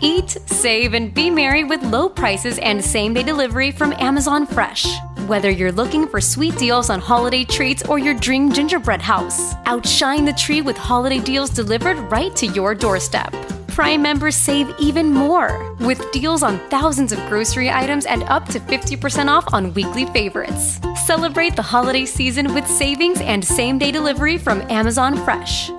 Eat, save, and be merry with low prices and same-day delivery from Amazon Fresh. Whether you're looking for sweet deals on holiday treats or your dream gingerbread house, outshine the tree with holiday deals delivered right to your doorstep. Prime members save even more with deals on thousands of grocery items and up to 50% off on weekly favorites. Celebrate the holiday season with savings and same-day delivery from Amazon Fresh.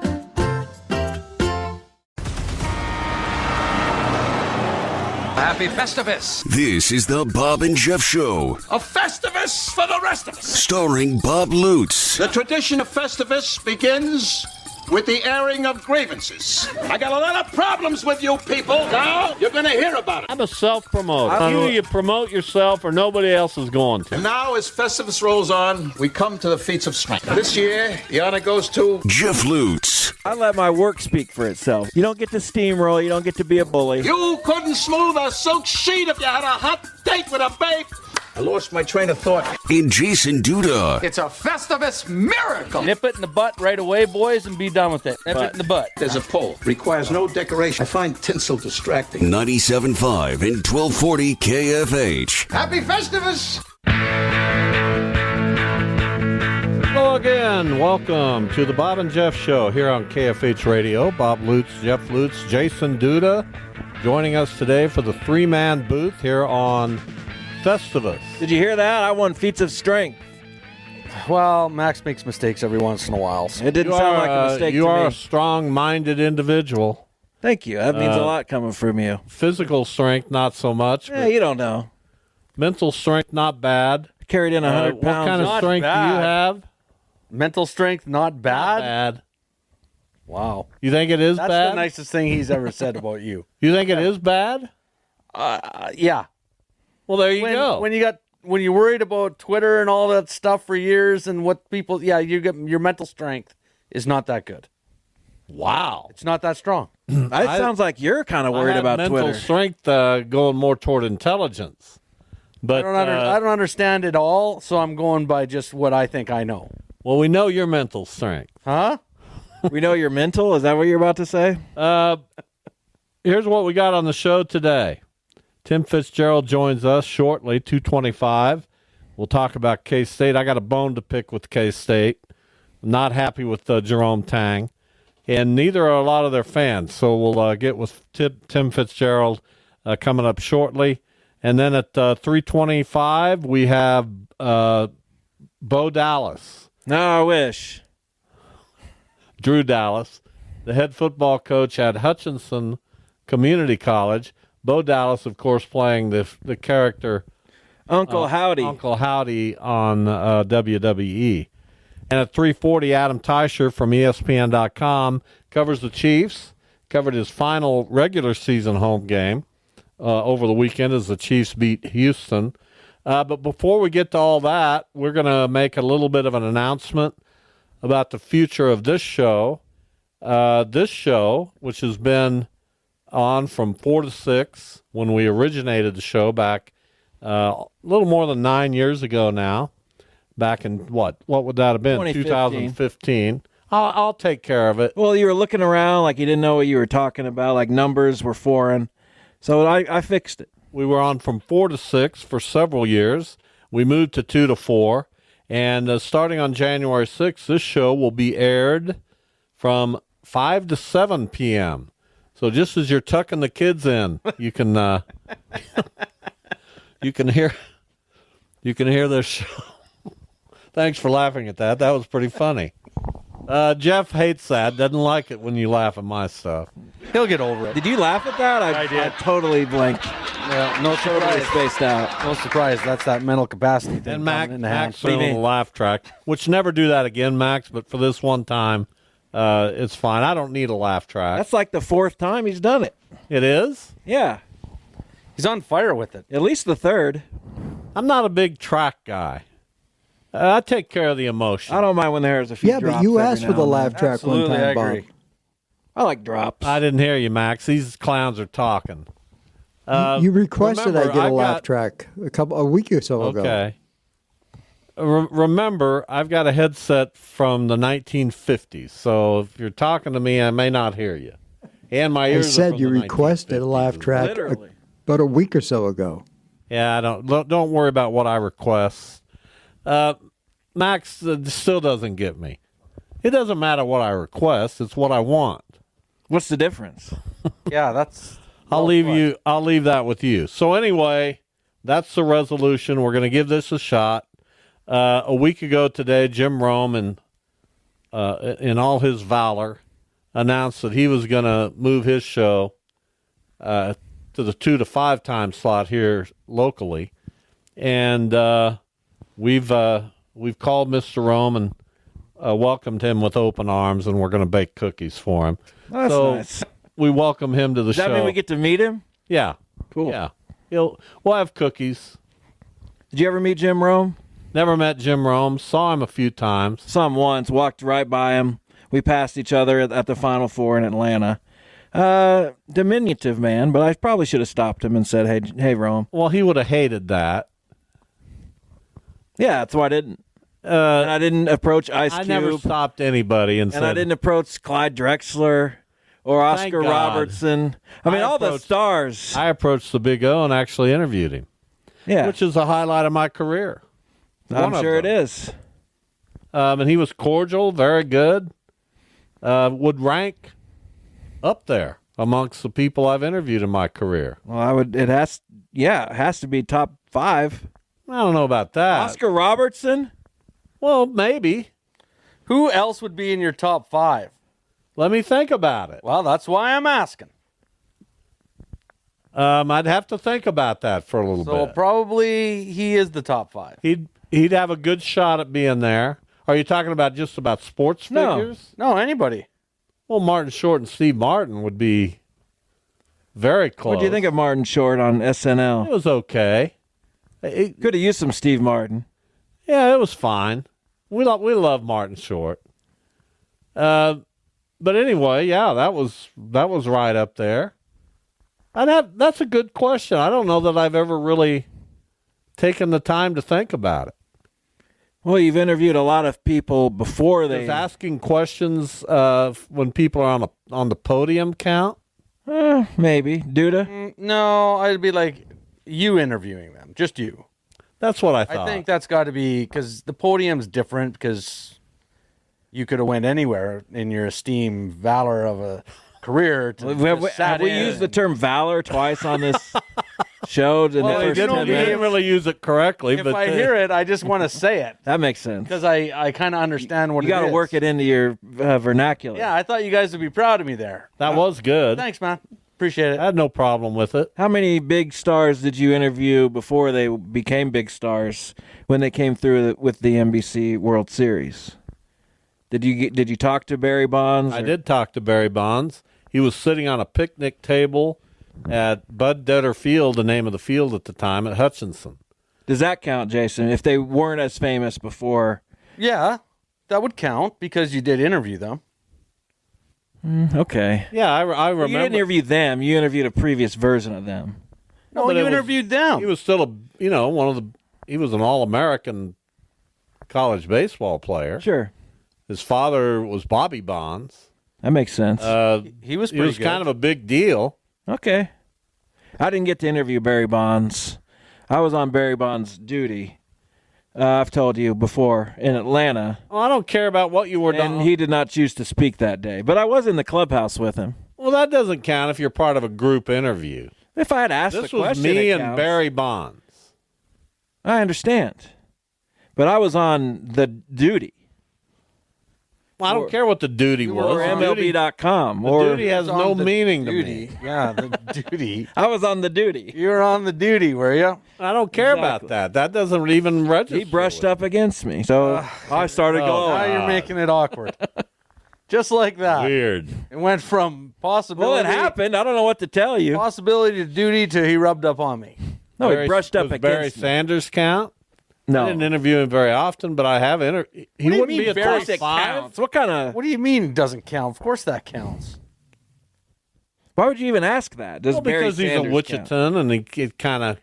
Happy Festivus! This is the Bob and Jeff Show. A Festivus for the rest of us! Starring Bob Lutz. The tradition of Festivus begins with the airing of grievances. I got a lot of problems with you people. Now you're going to hear about it. I'm a self-promoter. Either you promote yourself or nobody else is going to. And now as Festivus rolls on, we come to the feats of strength. This year, the honor goes to Jeff Lutz. I let my work speak for itself. You don't get to steamroll. You don't get to be a bully. You couldn't smooth a silk sheet if you had a hot date with a babe. I lost my train of thought. And Jason Duda. It's a Festivus miracle! Nip it in the butt right away, boys, and be done with it. Nip it in the butt. There's a pole. Requires no decoration. I find tinsel distracting. 97.5 and 1240 KFH. Happy Festivus! Hello again. Welcome to the Bob and Jeff Show here on KFH Radio. Bob Lutz, Jeff Lutz, Jason Duda joining us today for the three-man booth here on Festivus. Did you hear that? I won feats of strength. Well, Max makes mistakes every once in a while. So. It didn't sound like a mistake to me. You are a strong-minded individual. Thank you. That means a lot coming from you. Physical strength, not so much. Yeah, you don't know. Mental strength, not bad. Carried in 100 pounds. What kind of strength do you have? Mental strength, not bad? Not bad. Wow. You think it is That's bad? That's the nicest thing he's ever said about you. You think it is bad? Yeah. Well, there you go. When you're worried about Twitter and all that stuff for years and what people, your mental strength is not that good. Wow. It's not that strong. It sounds like you're kind of worried about mental Twitter. Strength going more toward intelligence. But I don't understand it all, so I'm going by just what I think I know. Well, we know your mental strength. Huh? We know you're mental? Is that what you're about to say? Here's what we got on the show today. Tim Fitzgerald joins us shortly, 2:25. We'll talk about K-State. I got a bone to pick with K-State. Not happy with Jerome Tang. And neither are a lot of their fans. So we'll get with Tim Fitzgerald coming up shortly. And then at 3:25, we have Bo Dallas. No, I wish. Drew Dallas, the head football coach at Hutchinson Community College. Bo Dallas, of course, playing the character Uncle Howdy. Uncle Howdy on WWE. And at 3:40, Adam Teicher from ESPN.com covers the Chiefs, covered his final regular season home game over the weekend as the Chiefs beat Houston. But before we get to all that, we're going to make a little bit of an announcement about the future of this show. This show, which has been on from 4 to 6 when we originated the show back a little more than 9 years ago now. Back in what would that have been? 2015. I'll take care of it. Well, you were looking around like you didn't know what you were talking about, like numbers were foreign. So I fixed it. We were on from 4 to 6 for several years. We moved to 2 to 4. And starting on January 6th, this show will be aired from 5 to 7 p.m. So just as you're tucking the kids in, you can hear this show. Thanks for laughing at that. That was pretty funny. Jeff hates that. Doesn't like it when you laugh at my stuff. He'll get over it. Did you laugh at that? I did. I totally blanked. Yeah, no Totally surprise. spaced out. No surprise. That's that mental capacity thing. And coming in the hand. Max on the laugh track, which never do that again, Max. But for this one time, it's fine. I don't need a laugh track. That's like the 4th time he's done it. It is? Yeah. He's on fire with it. At least the 3rd. I'm not a big track guy. I take care of the emotion. I don't mind when there's a few drops. Yeah, but you every asked now for the and then. laugh track Absolutely, one time, I Bob. agree. I like drops. I didn't hear you, Max. These clowns are talking. You requested remember, I get a I've laugh got- track a week or so ago. Okay. Remember, I've got a headset from the 1950s, so if you're talking to me, I may not hear you. And my I ears are said from you the requested a 1950s laugh as track Literally. about a week or so ago. Yeah, don't worry about what I request. Max still doesn't get me. It doesn't matter what I request; it's what I want. What's the difference? Yeah, that's. I'll leave that with you. So anyway, that's the resolution. We're going to give this a shot. A week ago today, Jim Rome, in all his valor, announced that he was going to move his show to the 2 to 5 time slot here locally, and we've called Mr. Rome and welcomed him with open arms, and we're going to bake cookies for him. That's nice. We welcome him to the show. Does that mean we get to meet him? Yeah. Cool. Yeah. We'll have cookies. Did you ever meet Jim Rome? Never met Jim Rome. Saw him a few times. Saw him once. Walked right by him. We passed each other at the Final Four in Atlanta. Diminutive man, but I probably should have stopped him and said, hey, Rome. Well, he would have hated that. Yeah, that's why I didn't. And I didn't approach Ice Cube. I never stopped anybody and said. I didn't approach Clyde Drexler or Oscar Robertson. I mean, all the stars. I approached the Big O and actually interviewed him. Yeah. Which is a highlight of my career. I'm sure it is. And he was cordial, very good. Would rank up there amongst the people I've interviewed in my career. Well, it has to be top 5. I don't know about that. Oscar Robertson? Well, maybe. Who else would be in your top 5? Let me think about it. Well, that's why I'm asking. I'd have to think about that for a little bit. So probably he is the top 5. He'd have a good shot at being there. Are you talking about just about sports figures? No, anybody. Well, Martin Short and Steve Martin would be very close. What do you think of Martin Short on SNL? It was okay. Could have used some Steve Martin. Yeah, it was fine. We love Martin Short. But anyway, yeah, that was right up there. That's a good question. I don't know that I've ever really taken the time to think about it. Well, you've interviewed a lot of people before they. Does asking questions when people are on the podium count? Maybe. Duda? No, I'd be like you interviewing them, just you. That's what I thought. I think that's got to be because the podium's different because you could have went anywhere in your esteemed valor of a career. Have we used the term valor twice on this show? Well, you didn't really use it correctly. If I hear it, I just want to say it. That makes sense. Because I kind of understand what you got to work it into your vernacular. Yeah, I thought you guys would be proud of me there. That was good. Thanks, man. Appreciate it. I had no problem with it. How many big stars did you interview before they became big stars when they came through with the NBC World Series? Did you talk to Barry Bonds? I did talk to Barry Bonds. He was sitting on a picnic table at Bud Detter Field, the name of the field at the time, at Hutchinson. Does that count, Jason, if they weren't as famous before? Yeah, that would count because you did interview them. Okay. Yeah, I remember. You didn't interview them. You interviewed a previous version of them. No, you interviewed them. He was still he was an All-American college baseball player. Sure. His father was Bobby Bonds. That makes sense. He was good. Kind of a big deal. Okay. I didn't get to interview Barry Bonds. I was on Barry Bonds' duty. I've told you before, in Atlanta. Oh, I don't care about what you were doing. And he did not choose to speak that day. But I was in the clubhouse with him. Well, that doesn't count if you're part of a group interview. If I had asked the question, this was me and counts. Barry Bonds. I understand. But I was on the duty. Well, I don't care what the duty was. Or MLB.com. The duty has no meaning to me. Yeah, the duty. I was on the duty. You were on the duty, were you? I don't care about that. That doesn't even register. He brushed up against me, so I started going. Now you're making it awkward. Just like that. Weird. It went from possibility. Well, it happened. I don't know what to tell you. Possibility to duty to he rubbed up on me. No, he brushed up against Barry me. Sanders count? No. I didn't interview him very often, but I have interviewed. He wouldn't be a Barry top 5. Counts? What kind of? What do you mean it doesn't count? Of course that counts. Why would you even ask that? Does Barry because he's a Sanders Wichitan, count? and it kind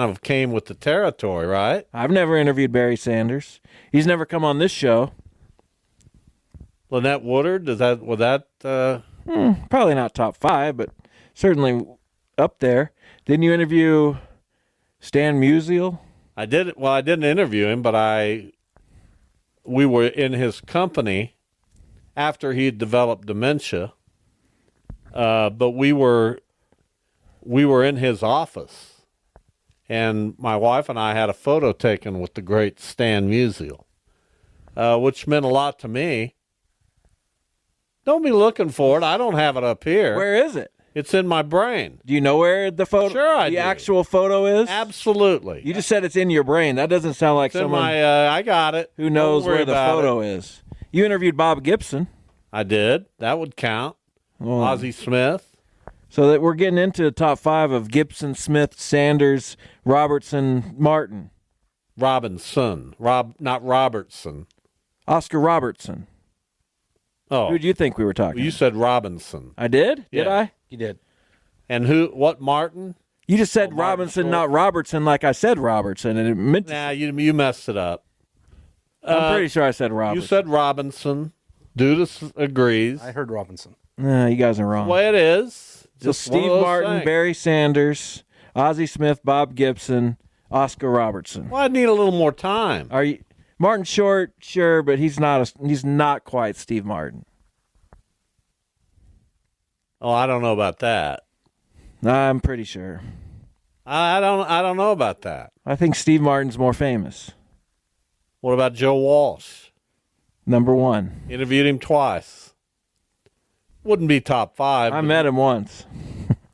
of came with the territory, right? I've never interviewed Barry Sanders. He's never come on this show. Lynette Woodard, would that Probably not top 5, but certainly up there. Didn't you interview Stan Musial? I did. Well, I didn't interview him, but we were in his company after he had developed dementia. But we were in his office, and my wife and I had a photo taken with the great Stan Musial, which meant a lot to me. Don't be looking for it. I don't have it up here. Where is it? It's in my brain. Do you know where the photo? Sure, I the do. actual photo is. Absolutely. You just said it's in your brain. That doesn't sound like It's in someone I got it. who knows Don't worry where the about photo it. is. You interviewed Bob Gibson. I did. That would count. Oh. Ozzie Smith. So that we're getting into the top 5 of Gibson, Smith, Sanders, Robertson, Martin. Robinson. Not Robertson. Oscar Robertson. Oh. Who do you think we were talking You about? said Robinson. I did? Did Yeah. I? You did. And what Martin? You just said Martin Robinson, Short. not Robertson, like I said Robertson, and it meant. Nah, you messed it up. I'm pretty sure I said Robertson. You said Robinson. Duda agrees. I heard Robinson. Nah, you guys are wrong. The way it is. So Just one of Steve those Martin, things. Barry Sanders, Ozzie Smith, Bob Gibson, Oscar Robertson. Well, I need a little more time. Are you Martin Short? Sure, but he's not quite Steve Martin. Oh, I don't know about that. I'm pretty sure. I don't know about that. I think Steve Martin's more famous. What about Joe Walsh? Number 1. Interviewed him twice. Wouldn't be top 5. I but- met him once,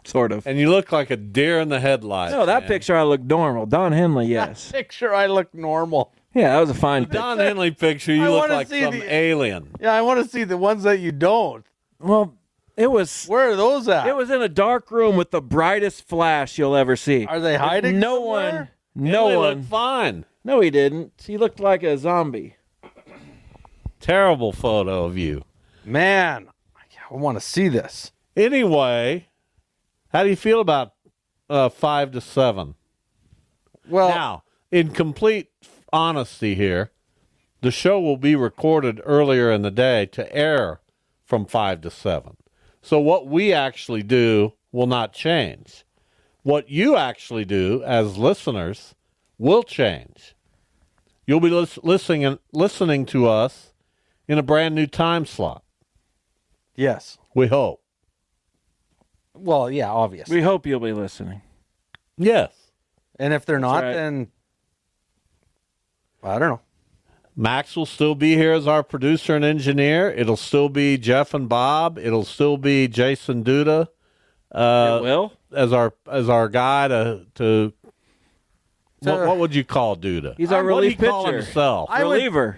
sort of. And you look like a deer in the headlights. No, that man. picture I look normal. Don Henley, yes. Picture I look normal. Yeah, that was a fine picture. Don Henley picture, you I look wanna like see some the- alien. Yeah, I want to see the ones that you don't. Well, it was Where are those at? it was in a dark room with the brightest flash you'll ever see. Are they hiding? No somewhere? one. No Henley one. looked fine. No, he didn't. He looked like a zombie. Terrible photo of you. Man, I want to see this. Anyway, how do you feel about 5 to 7? Well, Now, in complete honesty here, the show will be recorded earlier in the day to air from 5 to 7. So what we actually do will not change. What you actually do as listeners will change. You'll be listening to us in a brand new time slot. yes. We hope. Well, yeah, obviously. We hope you'll be listening. Yes. And if they're not, right. then I don't know. Max will still be here as our producer and engineer. It'll still be Jeff and Bob. It'll still be Jason Duda It will? as our guy to what would you call Duda? He's our What do relief he call pitcher. himself? I would- Reliever.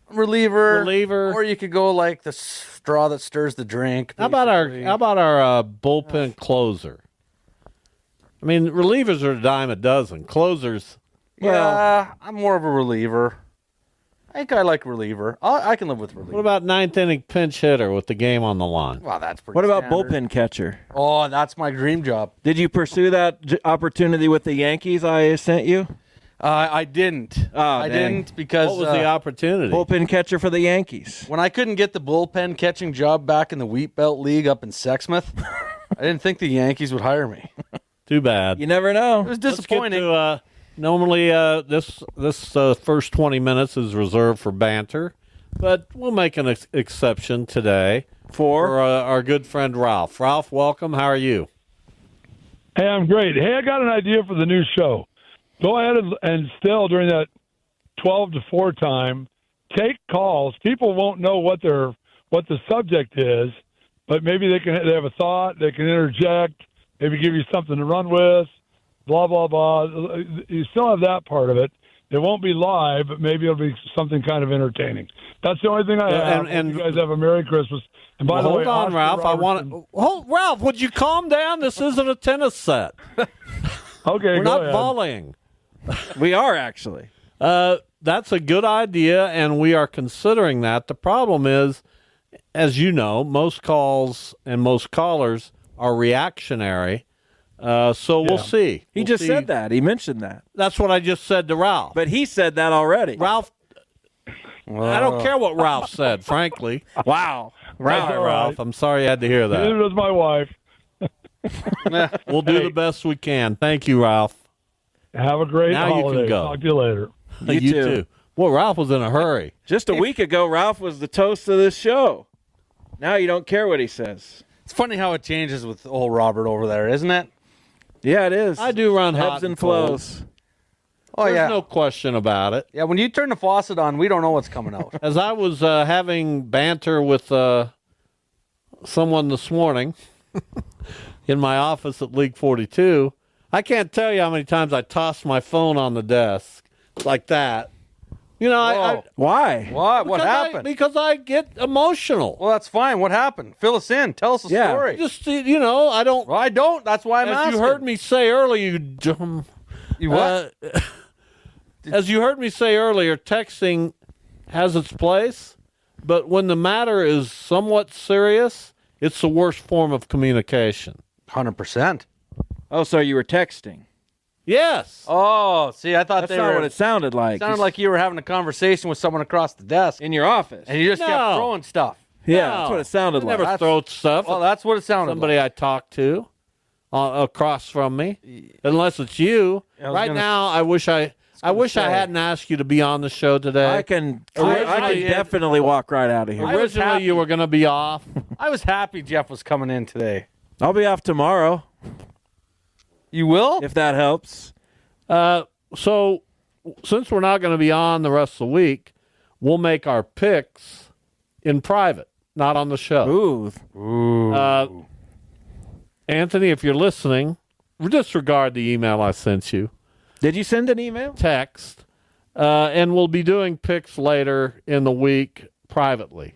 Reliever. Or you could go like the straw that stirs the drink. How about our basically. bullpen closer? I mean, relievers are a dime a dozen. Closers, Yeah, I'm more of a reliever. I think I like reliever. I can live with reliever. what about ninth inning pinch hitter with the game on the line? Wow, that's pretty What about standard. bullpen catcher? Oh, that's my dream job. Did you pursue that opportunity with the Yankees I sent you? I didn't. Oh, I dang. didn't because What was the opportunity? Bullpen catcher for the Yankees. when I couldn't get the bullpen catching job back in the Wheat Belt League up in Sexsmith, I didn't think the Yankees would hire me. Too bad. You never know. It was Let's get disappointing. to, normally, this first 20 minutes is reserved for banter, but we'll make an exception today for our good friend Ralph. Ralph, welcome. How are you? Hey, I'm great. Hey, I got an idea for the new show. Go ahead and still during that 12 to 4 time, take calls. People won't know what the subject is, but maybe they have a thought. They can interject. Maybe give you something to run with. Blah blah blah. You still have that part of it. It won't be live, but maybe it'll be something kind of entertaining. That's the only thing I have. And you guys have a Merry Christmas. And by the way, hold on, Oscar Ralph. Robertson- Ralph, would you calm down? This isn't a tennis set. Okay, We're go not ahead. volleying. We are actually. That's a good idea, and we are considering that. The problem is, as you know, most calls and most callers are reactionary. So we'll see. He We'll just see. said that. He mentioned that. That's what I just said to Ralph. But he said that already. Ralph, I don't care what Ralph said, frankly. Wow. Ralph, all right. Ralph, I'm sorry you had to hear that. Neither does my wife. We'll do the best we can. Thank you, Ralph. Have a great Now you can holiday. go. Talk to you later. You too. Well, Ralph was in a hurry. Just a week ago, Ralph was the toast of this show. Now you don't care what he says. It's funny how it changes with old Robert over there, isn't it? Yeah, it is. I do run hot Ebbs and cold. flows. Oh, There's yeah. no question about it. Yeah, when you turn the faucet on, we don't know what's coming out. As I was having banter with someone this morning in my office at League 42, I can't tell you how many times I tossed my phone on the desk like that. You know, I Why? What happened? because I get emotional. Well, that's fine. What happened? Fill us in. Tell us a Yeah. story. Just, you know, I don't. Well, I don't. That's why I'm As asking. you heard me say earlier, you dumb. You what? As you heard me say earlier, texting has its place, but when the matter is somewhat serious, it's the worst form of communication. 100%. Oh, so you were texting. Yes. Oh, see, I thought That's they not were. what it sounded like. It sounded like you were having a conversation with someone across the desk, in your office. and you just kept No. throwing stuff. Yeah, No. that's what it sounded I like. never throw stuff Well, at that's what it sounded somebody like. I talk to across from me, unless it's you. I was Right gonna- now, I wish I say. hadn't asked you to be on the show today. I can Originally, definitely walk right out of here. Originally, you were going to be off. I was happy Jeff was coming in today. I'll be off tomorrow, You will? if that helps. So, since we're not going to be on the rest of the week, we'll make our picks in private, not on the show. Ooh. Anthony, if you're listening, disregard the email I sent you. Did you send an email? Text. And we'll be doing picks later in the week privately.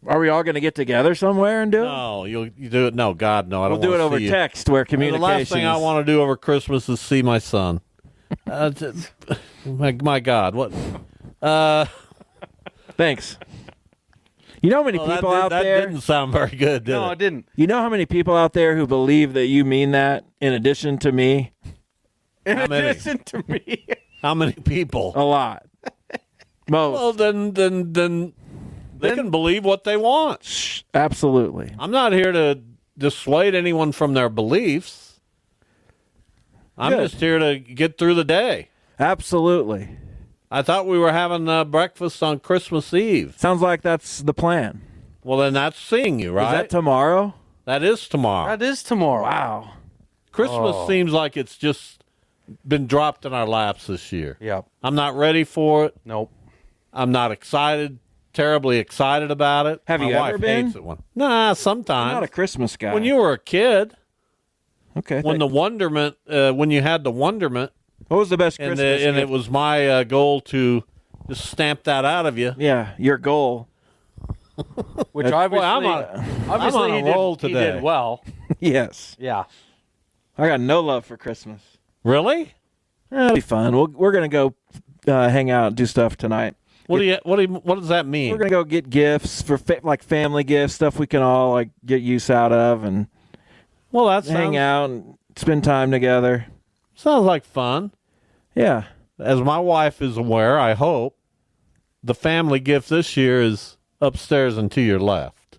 Are we all going to get together somewhere and do it? No, you do it. No, God, no. I We'll don't do it wanna over see you. text where The communication. last thing I want to do over Christmas is see my son. My God, what? Thanks. You know how many people out that there? didn't sound very good, did No, it? it didn't. You know how many people out there who believe that you mean that in addition to me? How many? Listen to me. How many people? A lot. Most. Well, then they can believe what they want. Absolutely. I'm not here to dissuade anyone from their beliefs. I'm Good. just here to get through the day. Absolutely. I thought we were having breakfast on Christmas Eve. Sounds like that's the plan. Well, then that's seeing you, right? Is that tomorrow? That is tomorrow. That is tomorrow. Wow. Christmas seems like it's just been dropped in our laps this year. Yep. I'm not ready for it. Nope. I'm not excited, terribly excited about it. Have My you wife ever been? hates it. Nah, I'm sometimes. not a Christmas guy. When you were a kid, okay. when the wonderment, when you had the wonderment, what was the best and, Christmas? and it gift? was my goal to just stamp that out of you. Yeah, your goal. Which obviously, I'm on a he roll did, today. He did well. Yes. Yeah. I got no love for Christmas. Really? It'll be fun. We're gonna go hang out and do stuff tonight. What does that mean? We're gonna go get gifts for like family gifts, stuff we can all like get use out of, and Well, that hang out and spend time together. sounds like fun. Yeah. As my wife is aware, I hope, the family gift this year is upstairs and to your left.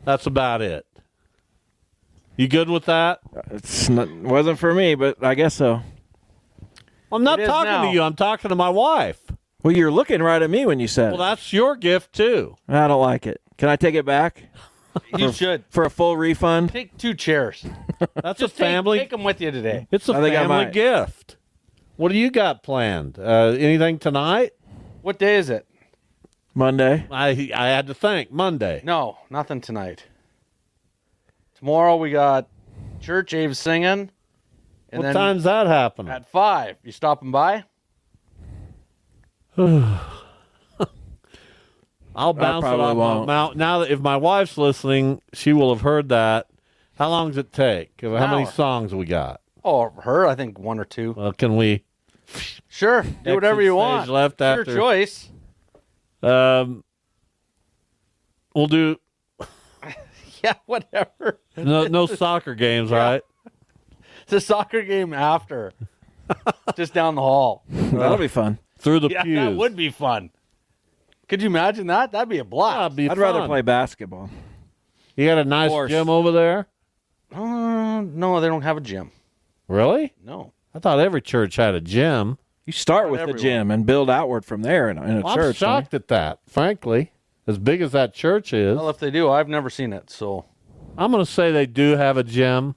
That's about it. You good with that? Wasn't for me, but I guess so. I'm not It is talking now. to you. I'm talking to my wife. Well, you're looking right at me when you said Well, it. that's your gift, too. I don't like it. Can I take it back You should. for a full refund? Take 2 chairs. That's Just a family. Take them with you today. It's a I think I family might. gift. What do you got planned? Anything tonight? What day is it? Monday. I had to think. Monday. No, nothing tonight. Tomorrow we got church, Abe's singing. And What then time's that happening? at 5. You stopping by? I'll bounce it probably off won't. now that if my wife's listening, she will have heard that. How long does it take? How many hour. songs we got? Oh, her, I think 1 or 2. Well, can we? Sure, do whatever you stage want. left It's after- your choice. We'll do Yeah, whatever. no soccer games, right? It's a soccer game after. Just down the hall. That'll be fun. through the Yeah, pews. that would be fun. Could you imagine that? That'd be a blast. That'd be I'd rather fun. play basketball. You got a nice course. gym over there? No, they don't have a gym. Really? No. I thought every church had a gym. You start with the everyone. gym and build outward from there in a Well, church. I'm shocked at that, frankly. As big as that church is, Well, if they do, I've never seen it. So I'm going to say they do have a gym,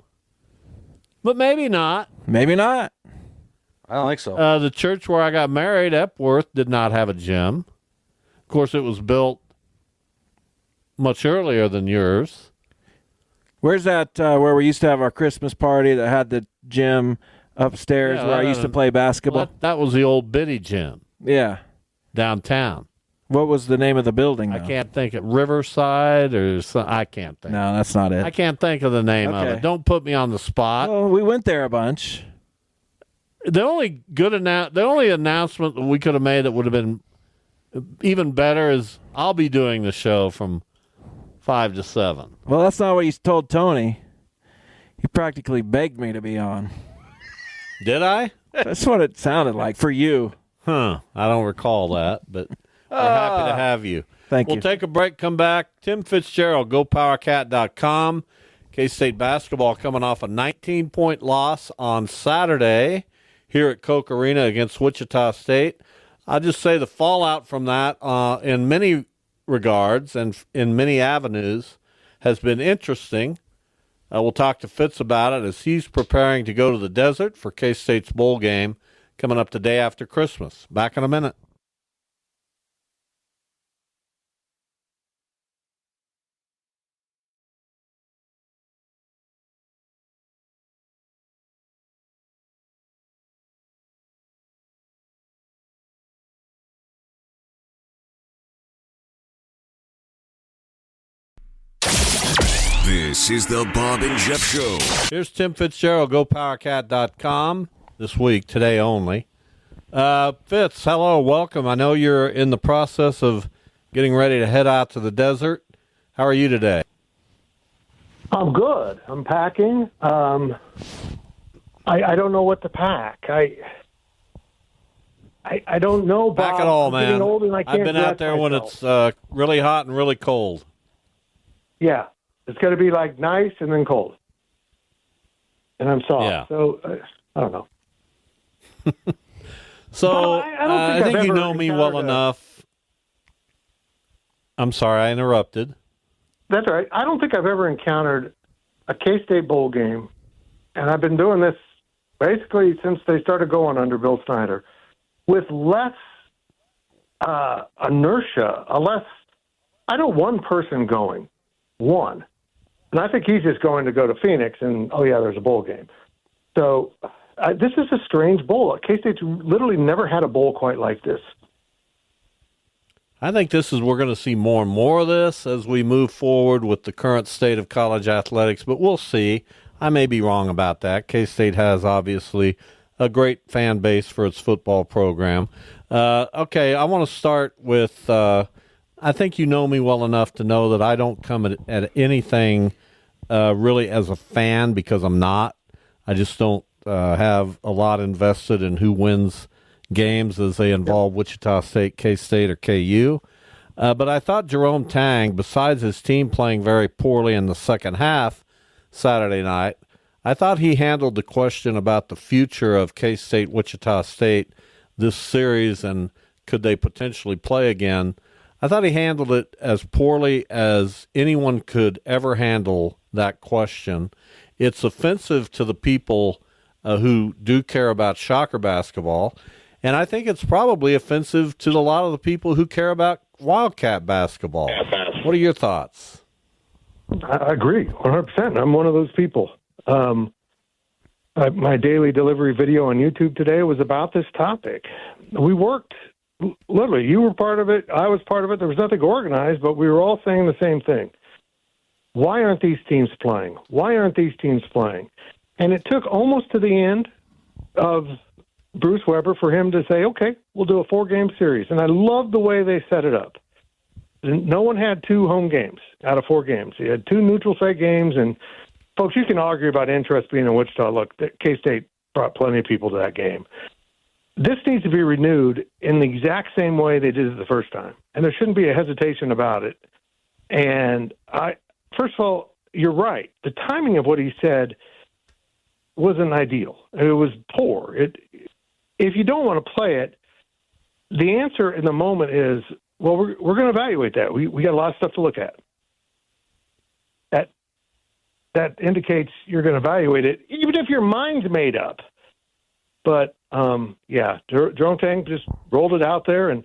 but maybe not. Maybe not. I don't think so. The church where I got married, Epworth, did not have a gym. Of course, it was built much earlier than yours. Where's that where we used to have our Christmas party that had the gym upstairs Yeah, where I used to play basketball? Well, that was the old Biddy gym Yeah. downtown. What was the name of the building? I though? can't think of Riverside or I can't think. No, that's not it. I can't think of the name of Okay. it. Don't put me on the spot. Well, we went there a bunch. The only the only announcement that we could have made that would have been even better is I'll be doing the show from 5 to 7. Well, that's not what you told Tony. He practically begged me to be on. Did I? That's what it sounded like for you. Huh. I don't recall that, but we're happy to have you. Thank We'll you. take a break, come back. Tim Fitzgerald, GoPowerCat.com. K-State basketball coming off a 19-point loss on Saturday here at Koch Arena against Wichita State. I'll just say the fallout from that in many regards and in many avenues has been interesting. We'll talk to Fitz about it as he's preparing to go to the desert for K-State's bowl game coming up the day after Christmas. Back in a minute. This is the Bob and Jeff Show. Here's Tim Fitzgerald, GoPowerCat.com, this week, today only. Fitz, hello, welcome. I know you're in the process of getting ready to head out to the desert. How are you today? I'm good. I'm packing. I don't know what to pack. I don't know, Bob. Pack it all, I'm man. getting old and I can't I've been out dress there when myself. it's really hot and really cold. Yeah, it's going to be like nice and then cold. And I'm soft. Yeah. So, I don't know. So No, I don't I think think I've you ever know me well encountered enough. I'm sorry, I interrupted. That's all right. I don't think I've ever encountered a K-State bowl game, and I've been doing this basically since they started going under Bill Snyder, with less inertia, I know one person going, one. And I think he's just going to go to Phoenix and, oh, yeah, there's a bowl game. So this is a strange bowl. K-State's literally never had a bowl quite like this. I think we're going to see more and more of this as we move forward with the current state of college athletics, but we'll see. I may be wrong about that. K-State has obviously a great fan base for its football program. Okay, I want to start with, I think you know me well enough to know that I don't come at anything really as a fan because I'm not. I just don't have a lot invested in who wins games as they involve Wichita State, K-State, or KU. But I thought Jerome Tang, besides his team playing very poorly in the second half Saturday night, I thought he handled the question about the future of K-State, Wichita State this series and could they potentially play again. I thought he handled it as poorly as anyone could ever handle that question. It's offensive to the people who do care about Shocker basketball, and I think it's probably offensive to a lot of the people who care about Wildcat basketball. What are your thoughts? I agree 100%. I'm one of those people. My daily delivery video on YouTube today was about this topic. We worked, literally, you were part of it, I was part of it. There was nothing organized, but we were all saying the same thing. Why aren't these teams playing? Why aren't these teams playing? And it took almost to the end of Bruce Weber for him to say, okay, we'll do a 4-game series. And I love the way they set it up. No one had 2 home games out of 4 games. You had 2 neutral site games. And, folks, you can argue about interest being in Wichita. Look, K-State brought plenty of people to that game. this needs to be renewed in the exact same way they did it the first time. And there shouldn't be a hesitation about it. And first of all, you're right. The timing of what he said wasn't ideal. It was poor. If you don't want to play it, the answer in the moment is, well, we're going to evaluate that. We got a lot of stuff to look at. That indicates you're going to evaluate it, even if your mind's made up. But, Jerome Tang just rolled it out there, and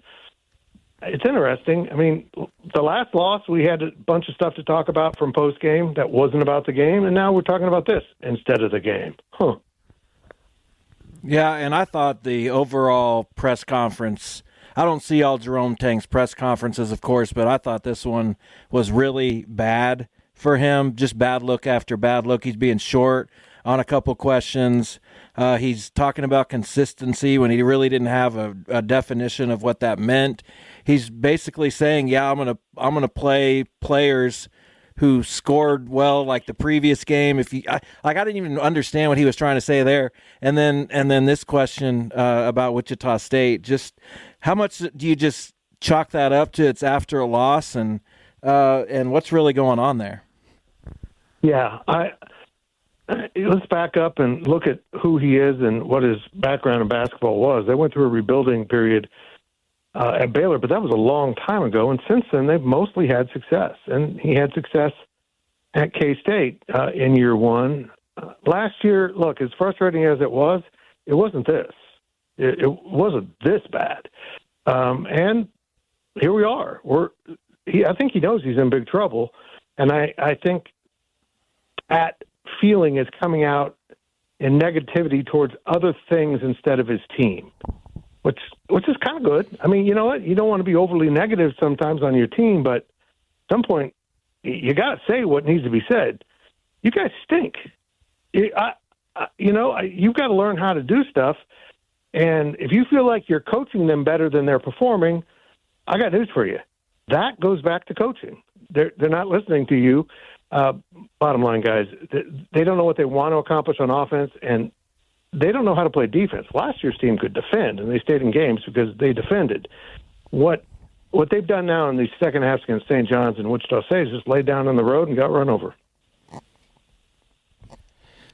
it's interesting. I mean, the last loss, we had a bunch of stuff to talk about from post-game that wasn't about the game, and now we're talking about this instead of the game. Huh. Yeah, and I thought the overall press conference, I don't see all Jerome Tang's press conferences, of course, but I thought this one was really bad for him, just bad look after bad look. He's being short on a couple questions. He's talking about consistency when he really didn't have a definition of what that meant. He's basically saying, "Yeah, I'm gonna play players who scored well like the previous game." I didn't even understand what he was trying to say there. And then this question about Wichita State. Just how much do you just chalk that up to it's after a loss, and what's really going on there? Yeah, let's back up and look at who he is and what his background in basketball was. They went through a rebuilding period at Baylor, but that was a long time ago. And since then, they've mostly had success. And he had success at K-State in year one. Last year, look, as frustrating as it wasn't this. It wasn't this bad. And here we are. I think he knows he's in big trouble. And I think that feeling is coming out in negativity towards other things instead of his team, which is kind of good. I mean, you know what? You don't want to be overly negative sometimes on your team, but at some point you got to say what needs to be said. You guys stink. You've got to learn how to do stuff. And if you feel like you're coaching them better than they're performing, I got news for you. That goes back to coaching. They're not listening to you. Bottom line, guys, they don't know what they want to accomplish on offense, and they don't know how to play defense. Last year's team could defend, and they stayed in games because they defended. What they've done now in the second half against St. John's and Wichita State is just laid down on the road and got run over.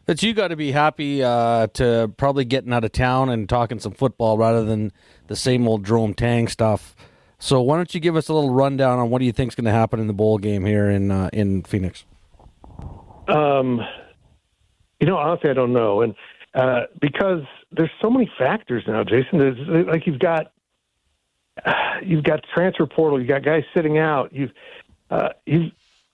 But you got to be happy to probably getting out of town and talking some football rather than the same old Jerome Tang stuff. So why don't you give us a little rundown on what do you think is going to happen in the bowl game here in Phoenix? Honestly, I don't know. And because there's so many factors now, Jason. There's like you've got transfer portal, you got guys sitting out. You've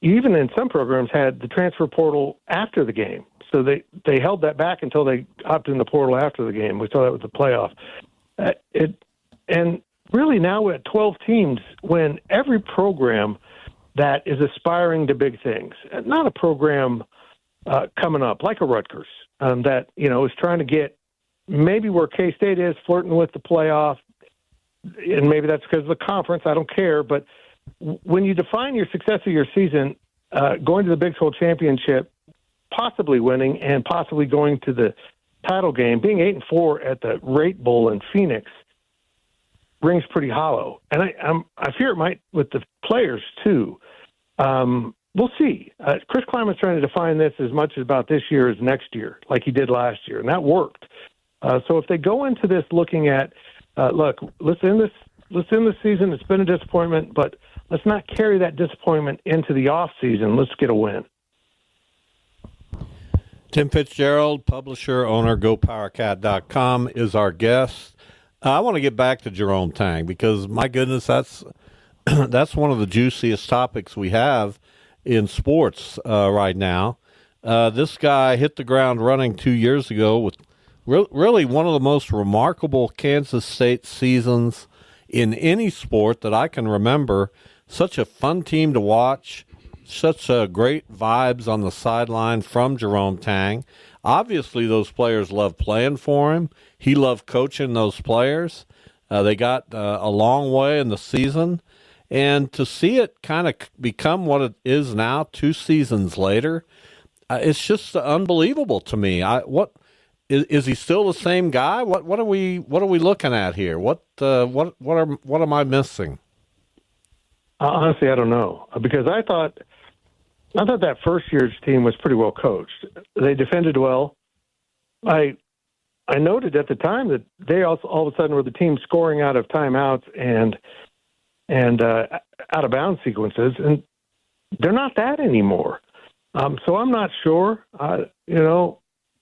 even in some programs had the transfer portal after the game, so they held that back until they opted in the portal after the game. We saw that with the playoff. And really now we're at 12 teams when every program that is aspiring to big things, not a program coming up like a Rutgers that, is trying to get maybe where K-State is, flirting with the playoff, and maybe that's because of the conference. I don't care. But when you define your success of your season, going to the Big 12 championship, possibly winning, and possibly going to the title game, being 8-4 at the Rate Bowl in Phoenix rings pretty hollow. And I fear it might with the players too. We'll see. Chris Kleiman's trying to define this as much about this year as next year, like he did last year, and that worked. So if they go into this looking at, look, let's end this season. It's been a disappointment, but let's not carry that disappointment into the off season. Let's get a win. Tim Fitzgerald, publisher, owner, GoPowerCat.com, is our guest. I want to get back to Jerome Tang because, my goodness, that's one of the juiciest topics we have in sports right now. This guy hit the ground running 2 years ago with really one of the most remarkable Kansas State seasons in any sport that I can remember. Such a fun team to watch, such great vibes on the sideline from Jerome Tang. Obviously, those players loved playing for him. He loved coaching those players. They got a long way in the season. And to see it kind of become what it is now, 2 seasons later, it's just unbelievable to me. is he still the same guy? What are we looking at here? What am I missing? Honestly, I don't know, because I thought that first year's team was pretty well coached. They defended well. I noted at the time that they also all of a sudden were the team scoring out of timeouts and out of bounds sequences, and they're not that anymore. So I'm not sure.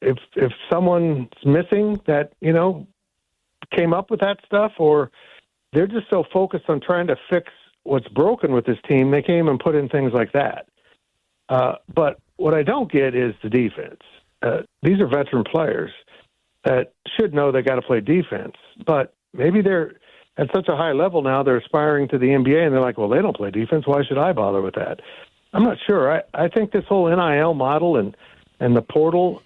If someone's missing that came up with that stuff, or they're just so focused on trying to fix what's broken with this team, they came and put in things like that. But what I don't get is the defense. These are veteran players that should know they got to play defense, but maybe they're at such a high level now, they're aspiring to the NBA, and they're like, well, they don't play defense. Why should I bother with that? I'm not sure. I think this whole NIL model and the portal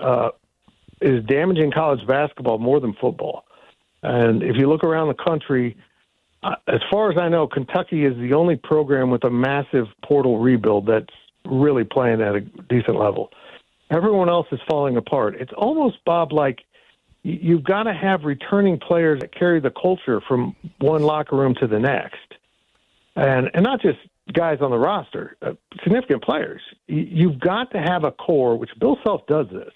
is damaging college basketball more than football. And if you look around the country, as far as I know, Kentucky is the only program with a massive portal rebuild that's really playing at a decent level. Everyone else is falling apart. It's almost, Bob, like you've got to have returning players that carry the culture from one locker room to the next. And not just guys on the roster, significant players. You've got to have a core, which Bill Self does this.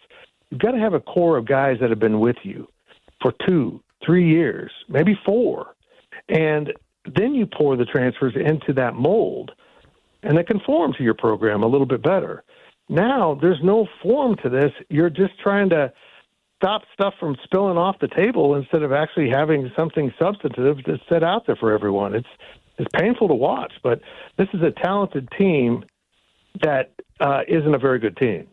You've got to have a core of guys that have been with you for 2-3 years, maybe 4. And then you pour the transfers into that mold, and they conform to your program a little bit better. Now, there's no form to this. You're just trying to stop stuff from spilling off the table instead of actually having something substantive to set out there for everyone. It's painful to watch, but this is a talented team that isn't a very good team.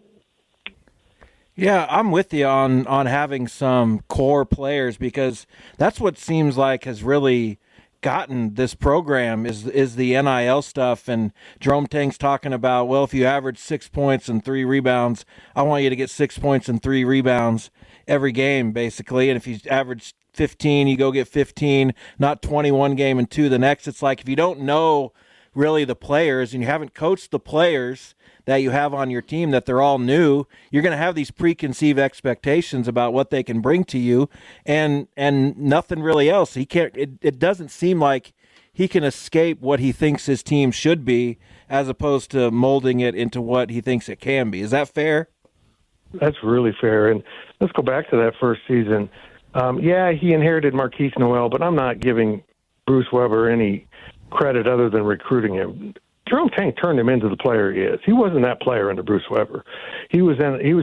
Yeah, I'm with you on having some core players, because that's what seems like has really gotten this program is the NIL stuff. And Jerome Tang's talking about, well, if you average 6 points and 3 rebounds, I want you to get 6 points and 3 rebounds every game, basically. And if you average 15, you go get 15, not 21 game and 2 the next. It's like, if you don't know really the players and you haven't coached the players that you have on your team, that they're all new, you're going to have these preconceived expectations about what they can bring to you, and nothing really else. He can't. It doesn't seem like he can escape what he thinks his team should be, as opposed to molding it into what he thinks it can be. Is that fair? That's really fair. And let's go back to that first season. Yeah, he inherited Marquise Noel, but I'm not giving Bruce Weber any credit other than recruiting him. Jerome Tang turned him into the player he is. He wasn't that player under Bruce Weber. He was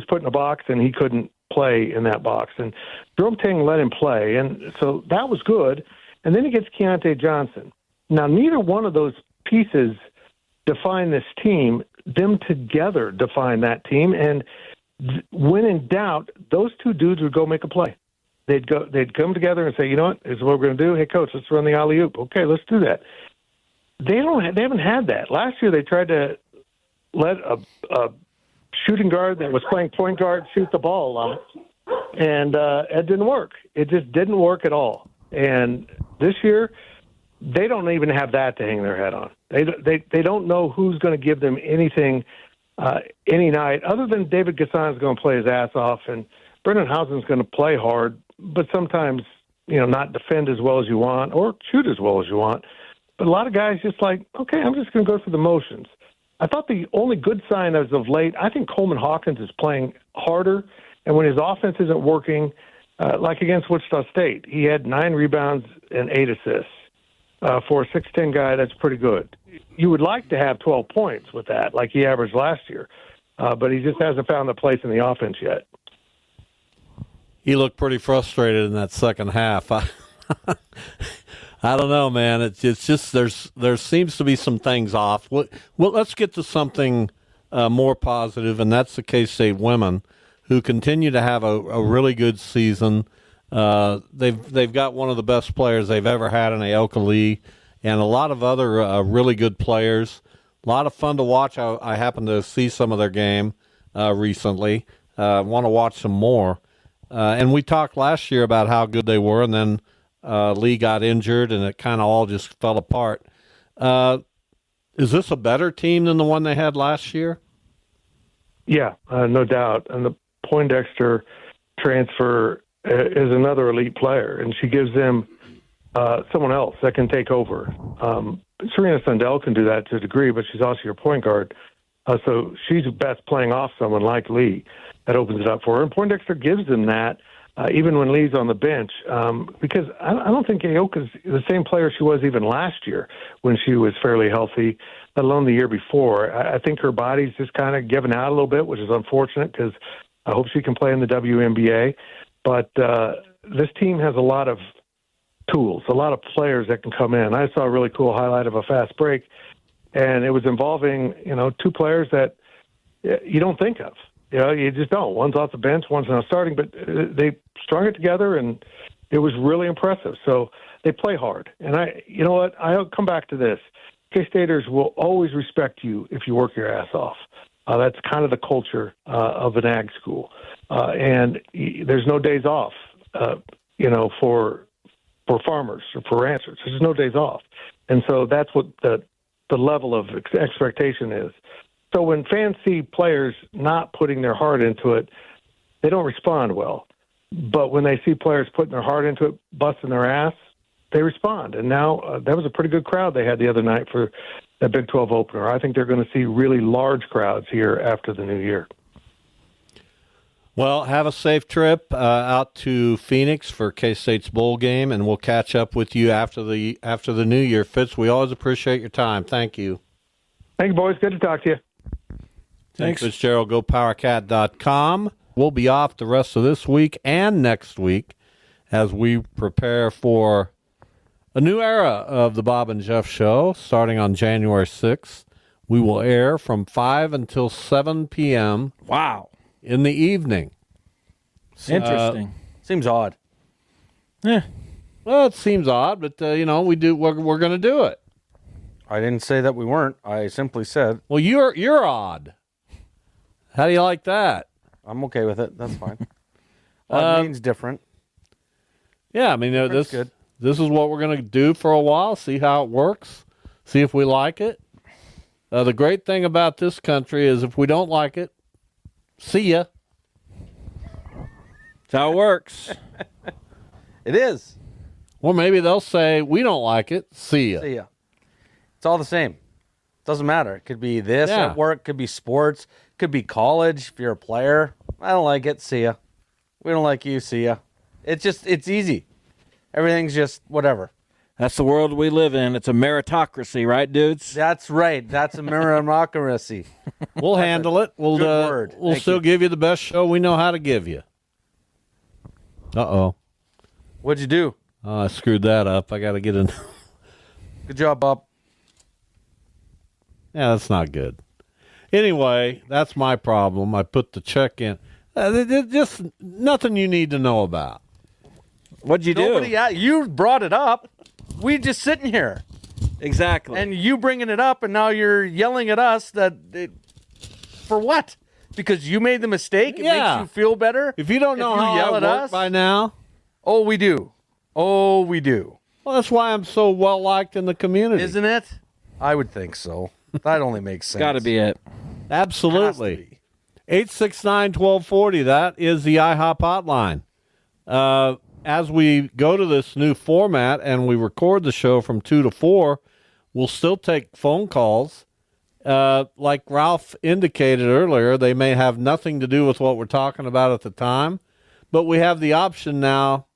put in a box, and he couldn't play in that box. And Jerome Tang let him play, and so that was good. And then he gets Keontae Johnson. Now, neither one of those pieces define this team. Them together define that team. And when in doubt, those two dudes would go make a play. They'd come together and say, you know what, this is what we're going to do. Hey, coach, let's run the alley-oop. Okay, let's do that. They haven't had that. Last year they tried to let a shooting guard that was playing point guard shoot the ball a lot, and it didn't work. It just didn't work at all. And this year they don't even have that to hang their head on. They don't know who's going to give them anything any night, other than David Gassan's going to play his ass off, and Brendan Housen's going to play hard, but sometimes not defend as well as you want or shoot as well as you want. But a lot of guys just like, okay, I'm just going to go through the motions. I thought the only good sign as of late, I think Coleman Hawkins is playing harder, and when his offense isn't working, like against Wichita State, he had 9 rebounds and 8 assists. For a 6'10" guy, that's pretty good. You would like to have 12 points with that, like he averaged last year, but he just hasn't found the place in the offense yet. He looked pretty frustrated in that second half. I don't know, man. It's just there seems to be some things off. Well, let's get to something more positive, and that's the K-State women, who continue to have a really good season. They've got one of the best players they've ever had in Aoka Lee, and a lot of other really good players. A lot of fun to watch. I happened to see some of their game recently. Want to watch some more. And we talked last year about how good they were, and then Lee got injured, and it kind of all just fell apart. Is this a better team than the one they had last year? Yeah, no doubt. And the Poindexter transfer is another elite player, and she gives them someone else that can take over. Serena Sundell can do that to a degree, but she's also your point guard. So she's best playing off someone like Lee. That opens it up for her. And Poindexter gives them that, even when Lee's on the bench, because I don't think Aoka's the same player she was even last year when she was fairly healthy, let alone the year before. I think her body's just kind of given out a little bit, which is unfortunate because I hope she can play in the WNBA. But this team has a lot of tools, a lot of players that can come in. I saw a really cool highlight of a fast break, and it was involving, two players that you don't think of. You just don't. One's off the bench, one's not starting, but they strung it together, and it was really impressive. So they play hard. And you know what? I'll come back to this. K-Staters will always respect you if you work your ass off. That's kind of the culture of an ag school. And there's no days off, for farmers or for ranchers. There's no days off. And so that's what the level of expectation is. So when fans see players not putting their heart into it, they don't respond well. But when they see players putting their heart into it, busting their ass, they respond. And now that was a pretty good crowd they had the other night for that Big 12 opener. I think they're going to see really large crowds here after the new year. Well, have a safe trip out to Phoenix for K-State's bowl game, and we'll catch up with you after the new year. Fitz, we always appreciate your time. Thank you. Thank you, boys. Good to talk to you. Thanks, Fitzgerald. GoPowerCat.com. We'll be off the rest of this week and next week as we prepare for a new era of the Bob and Jeff Show starting on January 6th. We will air from 5 until 7 p.m. Wow. In the evening. Interesting. Seems odd. Yeah. Well, it seems odd, but we're going to do it. I didn't say that we weren't. I simply said, well, you're odd. How do you like that? I'm okay with it. That's fine. Odd means different. Yeah, I mean, this is what we're going to do for a while, see how it works, see if we like it. The great thing about this country is if we don't like it, see ya. That's how it works. It is. Or maybe they'll say, we don't like it, see ya. See ya. It's all the same. Doesn't matter. It could be this at work, could be sports, could be college if you're a player. I don't like it, see ya. We don't like you, see ya. It's easy. Everything's just whatever. That's the world we live in. It's a meritocracy, right, dudes? That's right. That's a meritocracy. We'll handle it. We'll still give you the best show we know how to give you. Uh-oh. What'd you do? Oh, I screwed that up. I got to get in. Good job, Bob. Yeah, that's not good. Anyway, that's my problem. I put the check in. Just nothing you need to know about. What'd you do? You brought it up. We just sitting here. Exactly. And you bringing it up, and now you're yelling at us for what? Because you made the mistake? It makes you feel better? If you don't know how I work by now. Oh, we do. Oh, we do. Well, that's why I'm so well-liked in the community. Isn't it? I would think so. That only makes sense. Got to be it. Absolutely. 869-1240. That is the IHOP hotline. As we go to this new format and we record the show from 2 to 4, we'll still take phone calls. Like Ralph indicated earlier, they may have nothing to do with what we're talking about at the time, but we have the option now.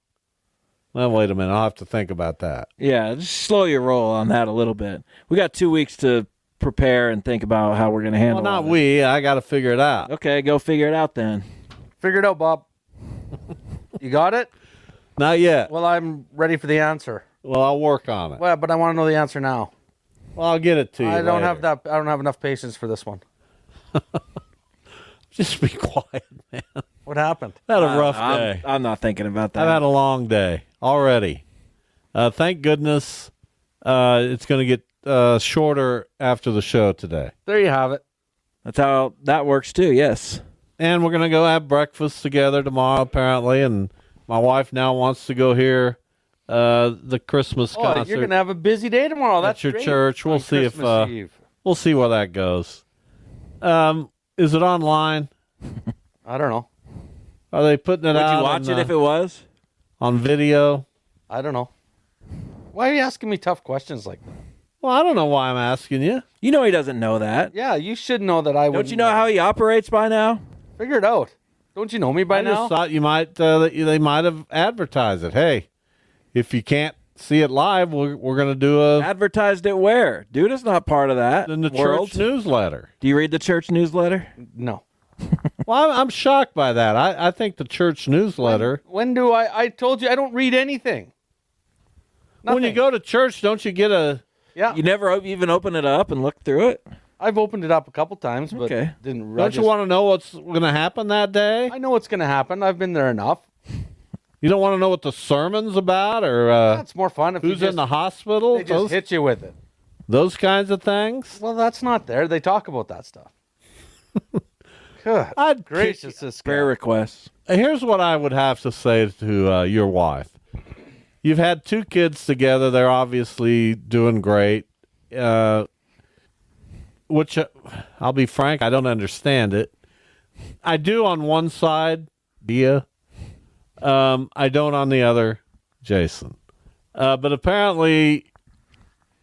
Well, wait a minute. I'll have to think about that. Yeah, just slow your roll on that a little bit. We got 2 weeks to prepare and think about how we're going to handle it. Well, not we. I got to figure it out. Okay, go figure it out then. Figure it out, Bob. You got it? Not yet. Well, I'm ready for the answer. Well, I'll work on it. Well, but I want to know the answer now. Well, I'll get it to you. I don't have enough patience for this one. Just be quiet, man. What happened? I had a rough day. I'm not thinking about that. I've had a long day already. Thank goodness it's going to get shorter after the show today. There you have it. That's how that works too, yes. And we're going to go have breakfast together tomorrow, apparently, and my wife now wants to go hear the Christmas concert. You're going to have a busy day tomorrow. That's at your great. church. We'll see if we'll see where that goes. Is it online? I don't know. Are they putting it Would out? you watch it if it was? On video? I don't know. Why are you asking me tough questions like that? Well, I don't know why I'm asking you. You know he doesn't know that. Yeah, you should know that I would. Don't you know how he operates by now? Figure it out. Don't you know me by I now? just thought you might. They might have advertised it. Hey, if you can't see it live, we're going to do a Advertised it where? Duda's not part of that. in the world. church newsletter. Do you read the church newsletter? No. Well, I'm shocked by that. I think the church newsletter. When do I told you I don't read anything. When you go to church, don't you get a? Yeah. You never even open it up and look through it? I've opened it up a couple times, but Okay. didn't. Don't you want to know what's going to happen that day? I know what's going to happen. I've been there enough. You don't want to know what the sermon's about, or That's more fun if who's you in the hospital? They just hit you with it. Those kinds of things. Well, that's not there. They talk about that stuff. Good I'd gracious, this Prayer guy. requests. Here's what I would have to say to your wife. You've had 2 kids together. They're obviously doing great. Which, I'll be frank, I don't understand it. I do on one side, Dia. I don't on the other, Jason. But apparently,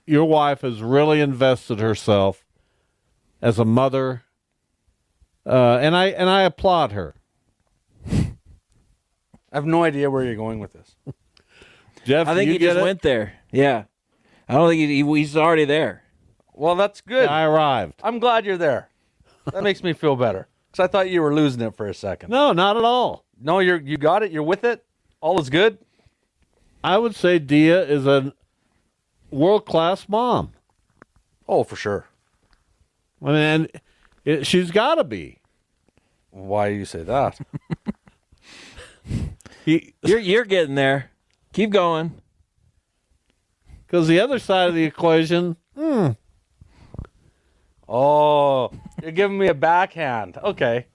your wife has really invested herself as a mother, and I applaud her. I have no idea where you're going with this. Jeff, I think he just went there. Yeah. I don't think he's already there. Well, that's good. I arrived. I'm glad you're there. That makes me feel better. Because I thought you were losing it for a second. No, not at all. No, you got it. You're with it. All is good. I would say Dia is a world-class mom. Oh, for sure. I mean, she's got to be. Why do you say that? You're getting there. Keep going. Because the other side of the equation, Oh, you're giving me a backhand. Okay.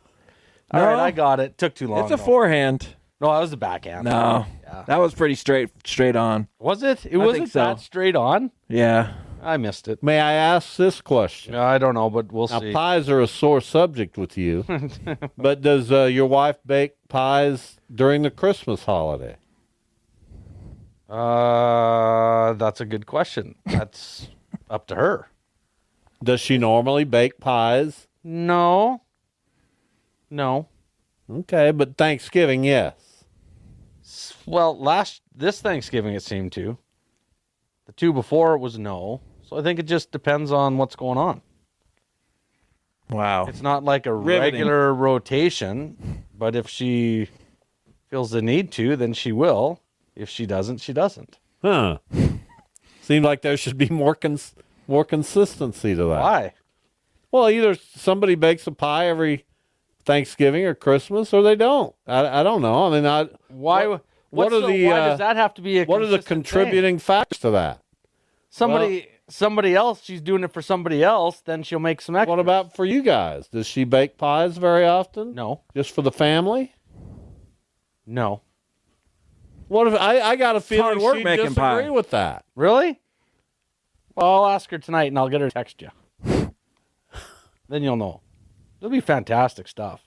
All No. right, I got it. Took too long. It's a though. forehand. No, that was a backhand. No. Yeah. That was pretty straight on. Was it? It I wasn't think so. that straight on. Yeah. I missed it. may I ask this question? I don't know, but we'll Now, see. pies are a sore subject with you, but does your wife bake pies during the Christmas holiday? That's a good question. That's up to her. Does she normally bake pies? No. Okay, but Thanksgiving, yes. Well, this Thanksgiving it seemed to. The 2 before it was no. So I think it just depends on what's going on. Wow. It's not like a Riveting. regular rotation, but if she feels the need to, then she will. If she doesn't, she doesn't. Huh. Seems like there should be more consistency to that. Why? Well, either somebody bakes a pie every Thanksgiving or Christmas, or they don't. I don't know. I mean, Why? What are the? Why does that have to be a? What are the consistent contributing factors to that? thing? Somebody else. She's doing it for somebody else. Then she'll make some extra. What about for you guys? Does she bake pies very often? No. Just for the family? No. What if I got a feeling hard work she'd making disagree pie. with that? Really? Well, I'll ask her tonight, and I'll get her to text you. Then you'll know. It'll be fantastic stuff.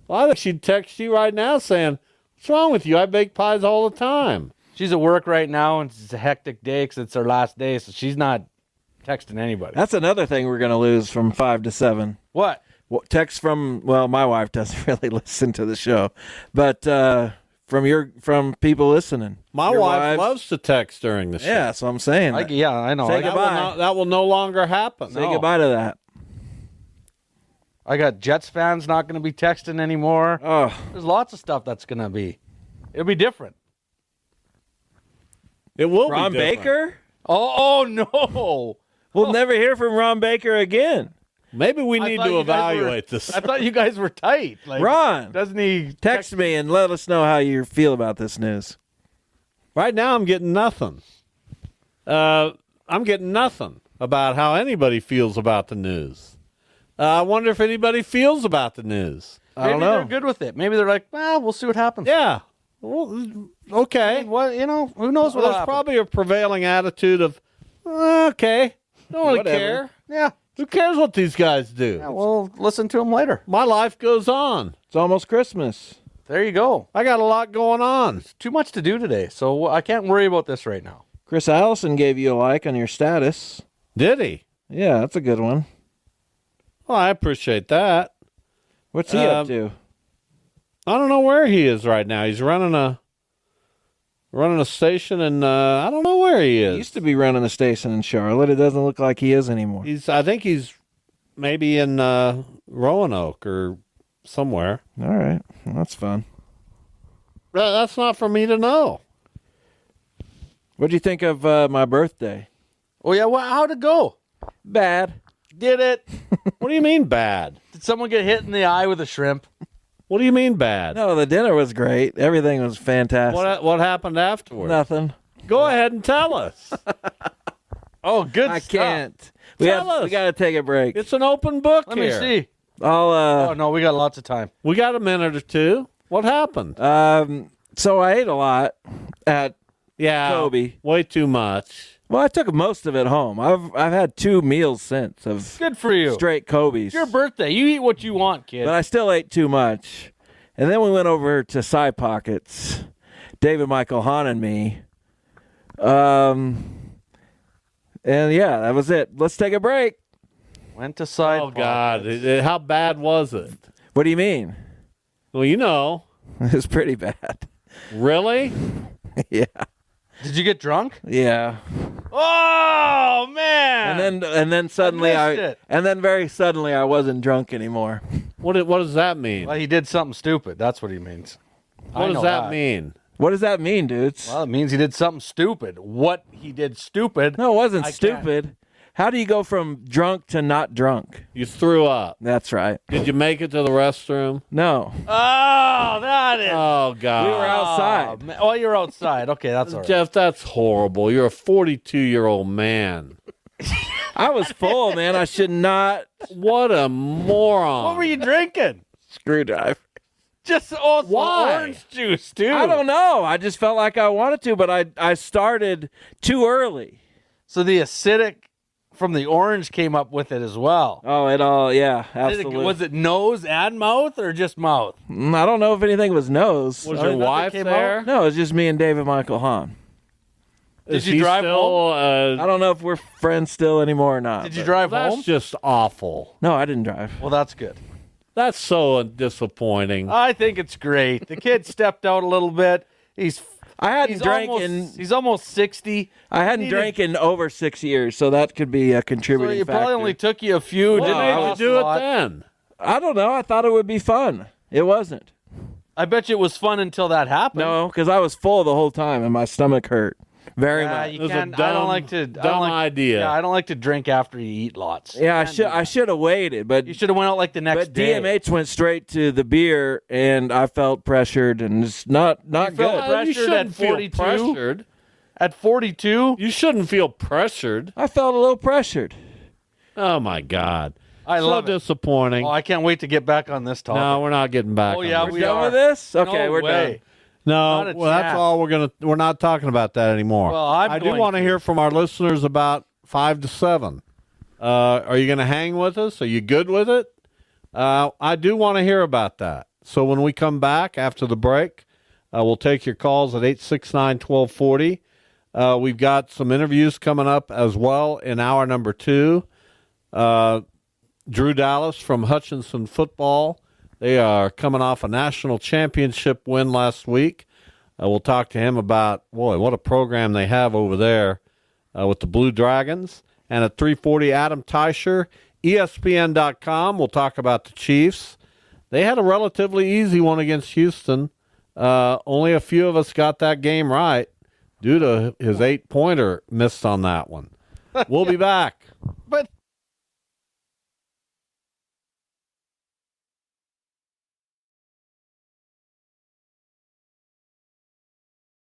Well, I think she'd text you right now saying, "What's wrong with you? I bake pies all the time." She's at work right now, and it's a hectic day because it's her last day, so she's not texting anybody. That's another thing we're going to lose from 5 to 7. What? Text from, well, my wife doesn't really listen to the show, but from people listening. My Your wife wives. loves to text during the show. Yeah, that's what I'm saying. I know. Say That goodbye. that will no longer happen. Say goodbye to that. I got Jets fans not going to be texting anymore. Oh, There's lots of stuff that's going to be. It'll be different. It will Ron be different. Baker? Oh no! We'll never hear from Ron Baker again. Maybe we need thought to you guys evaluate this. I thought you guys were tight. Like, Ron, doesn't he text me and let us know how you feel about this news. Right now, I'm getting nothing. I'm getting nothing about how anybody feels about the news. I wonder if anybody feels about the news. I don't Maybe know. they're good with it. Maybe they're like, well, we'll see what happens. Yeah. Well, okay. What who knows what? Well, there's probably a prevailing attitude of, okay, don't really Whatever. care. Yeah. Who cares what these guys do? Yeah. We'll listen to them later. My life goes on. It's almost Christmas. There you go. I got a lot going on. Too much to do today, so I can't worry about this right now. Chris Allison gave you a like on your status. Did he? Yeah, that's a good one. Well, I appreciate that. What's he up to? I don't know where he is right now. He's running a station, and I don't know where he is. He used to be running a station in Charlotte. It doesn't look like he is anymore. I think he's maybe in Roanoke or somewhere. All right. Well, that's fun. That's not for me to know. What'd you think of my birthday? Oh, yeah, well, how'd it go? Bad. Did it? What do you mean bad? Did someone get hit in the eye with a shrimp? What do you mean bad? No, the dinner was great. Everything was fantastic. What happened afterwards? Nothing. Go ahead and tell us. Oh, good I stuff. can't. Tell us. We got to take a break. It's an open book Let here. me see. I'll. No, we got lots of time. We got a minute or two. What happened? So I ate a lot at Kobe. Way too much. Well, I took most of it home. I've had 2 meals since of Good for you. straight Kobe's. It's your birthday. You eat what you want, kid. But I still ate too much. And then we went over to Side Pockets, David Michael Hahn and me. And yeah, that was it. Let's take a break. Went to Side Oh, God. How bad was it? What do you mean? Well, you know. It was pretty bad. Really? Yeah. Did you get drunk? Yeah. Oh, man. And then suddenly missed it. and then very suddenly I wasn't drunk anymore. What does that mean? Well, he did something stupid. That's what he means. What does that mean? What does that mean, dudes? Well, it means he did something stupid. What he did stupid. No, it wasn't I stupid. How do you go from drunk to not drunk? You threw up. That's right. Did you make it to the restroom? No. Oh, that is. Oh, God. We were outside. Oh, you're outside. Okay, that's all right. Jeff, that's horrible. You're a 42-year-old man. I was full, man. I should not. What a moron. What were you drinking? Screwdriver. Just also Why? orange juice, dude. I don't know. I just felt like I wanted to, but I started too early. So the acidic from the orange came up with it as well. Oh, it all, yeah, absolutely. Was it nose and mouth or just mouth? I don't know if anything was nose. Was your wife there? No, it was just me and David Michael Hahn. Did you drive home? I don't know if we're friends still anymore or not. Did you drive That's home? just awful. No, I didn't drive. Well, that's good. That's so disappointing. I think it's great. The kid stepped out a little bit. I hadn't drank he's almost 60. I hadn't drank in over 6 years, so that could be a So contributing it factor. probably only took you a few. What Didn't made you cost do a it lot. then? I don't know. I thought it would be fun. It wasn't. I bet you it was fun until that happened. No, because I was full the whole time and my stomach hurt very Yeah, much. you It was a can't. I don't like to. dumb idea. Yeah, I don't like to drink after you eat lots. Yeah, I Can't do that. should have waited, but You should have went out like the next but day. DMH went straight to the beer, and I felt pressured, and it's not felt good. You pressured shouldn't at feel 42? pressured. At 42, You shouldn't feel pressured. I felt a little pressured. Oh, my God. I so love it. disappointing. Oh, I can't wait to get back on this topic. No, we're not getting back. Oh, on yeah, this. We're we done are. with this? Okay, No we're way. done. No, Not a well, that's chance. all we're not talking about that anymore. Well, I'm I do going want to to. hear from our listeners about 5 to 7. Are you going to hang with us? Are you good with it? I do want to hear about that. So when we come back after the break, we'll take your calls at 869-1240. We've got some interviews coming up as well in hour number 2. Drew Dallas from Hutchinson Football. They are coming off a national championship win last week. We'll talk to him about, boy, what a program they have over there with the Blue Dragons. And at 3:40, Adam Teicher, ESPN.com. We'll talk about the Chiefs. They had a relatively easy one against Houston. Only a few of us got that game right. Duda, his 8-pointer, missed on that one. We'll be back.